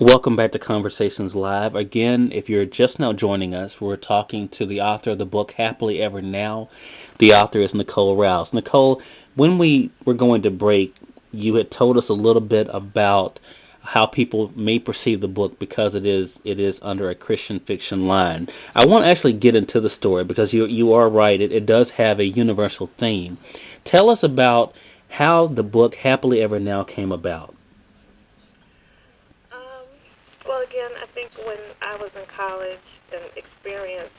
Welcome back to Conversations Live. Again, if you're just now joining us, we're talking to the author of the book Happily Ever Now. The author is Nicole Rouse. Nicole, when we were going to break, you had told us a little bit about how people may perceive the book because it is under a Christian fiction line. I want to actually get into the story because you are right. It does have a universal theme. Tell us about how the book Happily Ever Now came about. Um, well, again, I think when I was in college and experienced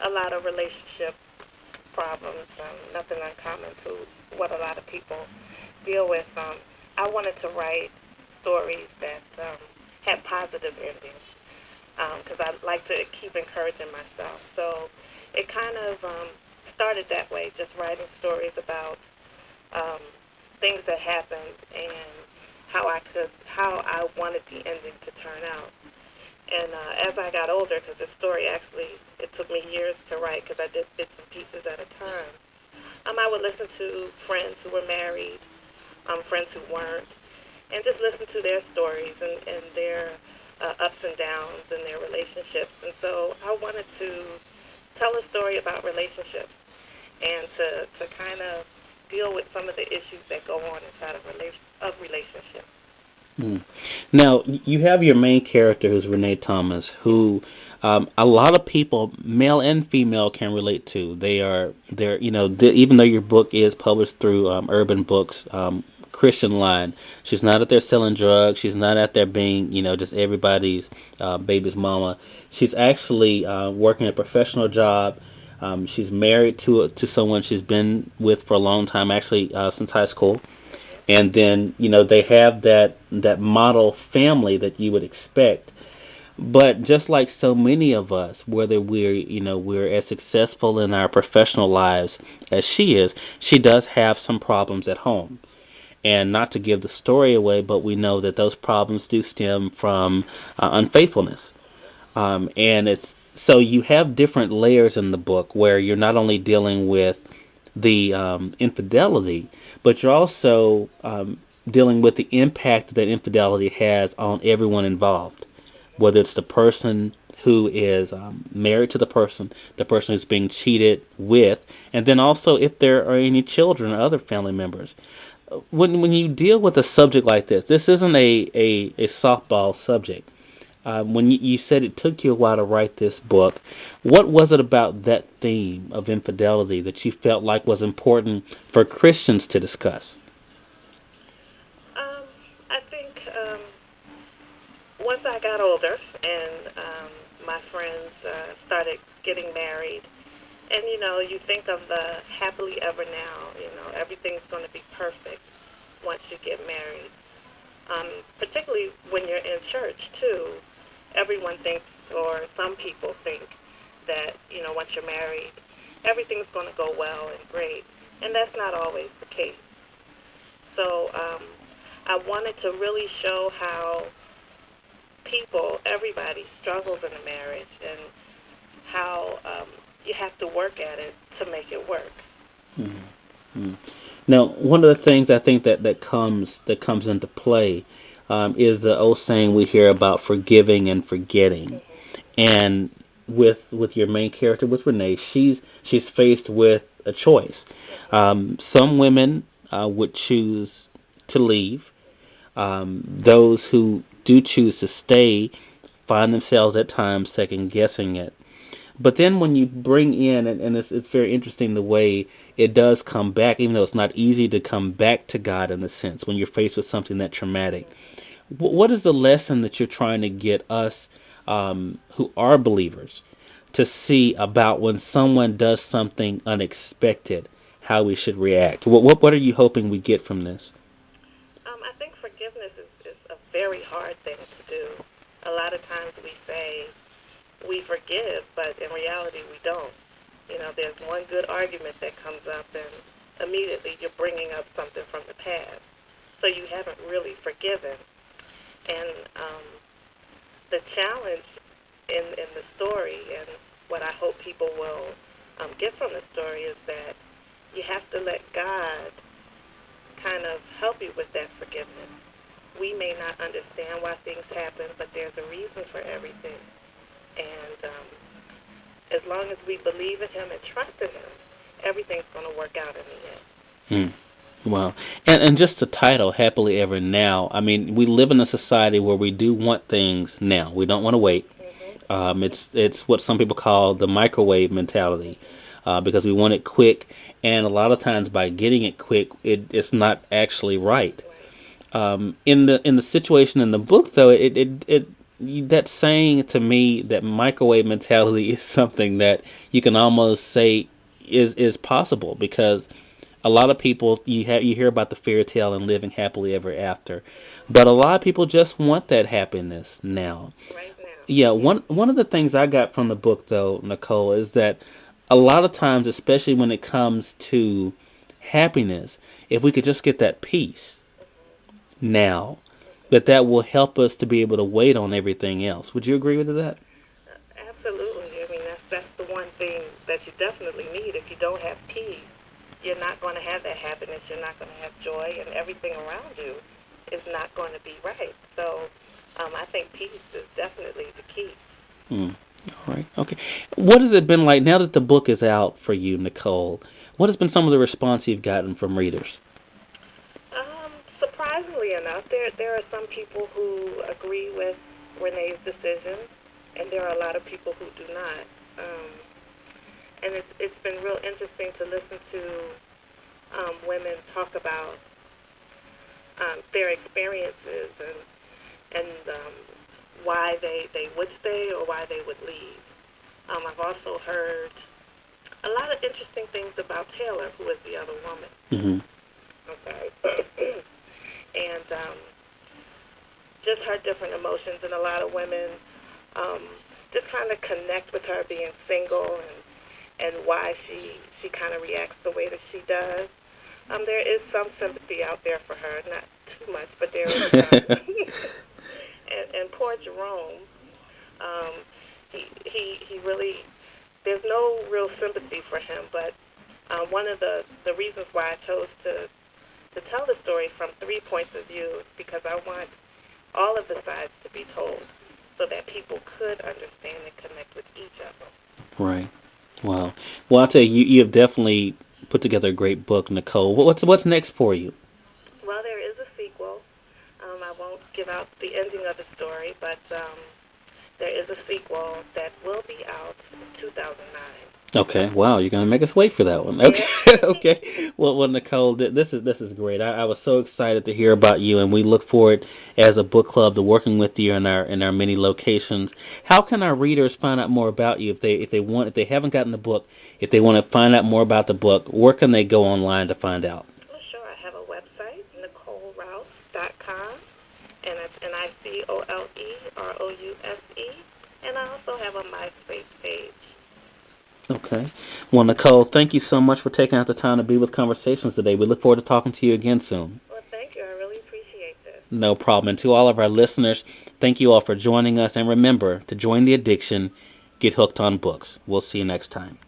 a lot of relationship problems, nothing uncommon to what a lot of people deal with, I wanted to write stories that had positive endings because I like to keep encouraging myself. So it kind of started that way, just writing stories about um, things that happened and how I wanted the ending to turn out. And as I got older, because the story actually it took me years to write because I did bits and pieces at a time. I would listen to friends who were married, friends who weren't, and just listen to their stories and their ups and downs in their relationships. And so I wanted to tell a story about relationships and to kind of deal with some of the issues that go on inside of relationships. Mm. Now, you have your main character, who's Renee Thomas, who a lot of people, male and female, can relate to. Even though your book is published through Urban Books, Christian line, she's not out there selling drugs. She's not out there being, just everybody's baby's mama. She's actually working a professional job. She's married to someone she's been with for a long time, actually since high school, and then they have that model family that you would expect. But just like so many of us, whether we're as successful in our professional lives as she is, she does have some problems at home. And not to give the story away, but we know that those problems do stem from unfaithfulness. And it's so you have different layers in the book where you're not only dealing with the infidelity, but you're also dealing with the impact that infidelity has on everyone involved, whether it's the person who is married to the person who's being cheated with, and then also if there are any children or other family members. When you deal with a subject like this isn't a softball subject. When you said it took you a while to write this book, what was it about that theme of infidelity that you felt like was important for Christians to discuss? Um, I think once I got older and my friends started getting married, and you think of the happily ever now, everything's going to be perfect once you get married. Particularly when you're in church too, everyone thinks, or some people think that once you're married, everything's going to go well and great, and that's not always the case. So I wanted to really show how everybody struggles in a marriage, and how you have to work at it to make it work. Mm-hmm. Now, one of the things I think that comes into play is the old saying we hear about forgiving and forgetting. And with your main character, with Renee, she's faced with a choice. Some women would choose to leave. Those who do choose to stay find themselves at times second guessing it. But then when you bring in, and it's very interesting the way it does come back, even though it's not easy to come back to God in a sense when you're faced with something that traumatic. What is the lesson that you're trying to get us who are believers to see about when someone does something unexpected, how we should react? What are you hoping we get from this? I think forgiveness is a very hard thing to do. A lot of times we say we forgive, but in reality we don't. There's one good argument that comes up, and immediately you're bringing up something from the past. So you haven't really forgiven. And the challenge in the story, and what I hope people will get from the story, is that you have to let God kind of help you with that forgiveness. we may not understand why things happen, but there's a reason for everything. And as long as we believe in Him and trust in Him, everything's going to work out in the end. Wow. And just the title, Happily Ever Now, I mean, we live in a society where we do want things now. We don't want to wait. It's what some people call the microwave mentality, because we want it quick, and a lot of times by getting it quick, it's not actually right. In the situation in the book, though, it that saying to me, that microwave mentality, is something that you can almost say is possible, because a lot of people, you hear about the fairy tale and living happily ever after, but a lot of people just want that happiness now. Right now. Yeah, one of the things I got from the book, though, Nicole, is that a lot of times, especially when it comes to happiness, if we could just get that peace now, that will help us to be able to wait on everything else. Would you agree with that? Absolutely. I mean, that's the one thing that you definitely need. If you don't have peace, you're not going to have that happiness. You're not going to have joy, and everything around you is not going to be right. So, I think peace is definitely the key. All right. Okay. What has it been like now that the book is out for you, Nicole? What has been some of the response you've gotten from readers? Surprisingly enough, there are some people who agree with Renee's decision, and there are a lot of people who do not. And it's been real interesting to listen to women talk about their experiences and why they would stay or why they would leave. I've also heard a lot of interesting things about Taylor, who is the other woman. Okay. And just her different emotions, and a lot of women just kind of connect with her being single and why she kind of reacts the way that she does. There is some sympathy out there for her, not too much, but there is some. and poor Jerome, he really, there's no real sympathy for him, but one of the reasons why I chose to tell the story from 3 points of view is because I want all of the sides to be told so that people could understand and connect with each of them. Right. Wow. Well, I'll tell you, you have definitely put together a great book, Nicole. What's next for you? Well, there is a sequel. I won't give out the ending of the story, but there is a sequel that will be out in 2009. Okay. Wow, you're gonna make us wait for that one. Okay. Yeah. Okay. Well, Nicole, this is great. I was so excited to hear about you, and we look forward as a book club to working with you in our many locations. How can our readers find out more about you if they haven't gotten the book, if they want to find out more about the book? Where can they go online to find out? Well, sure. I have a website, NicoleRouse.com, and it's NicoleRouse, and I also have a MySpace page. Okay. Well, Nicole, thank you so much for taking out the time to be with Conversations today. We look forward to talking to you again soon. Well, thank you. I really appreciate this. No problem. And to all of our listeners, thank you all for joining us. And remember, to join the addiction, get hooked on books. We'll see you next time.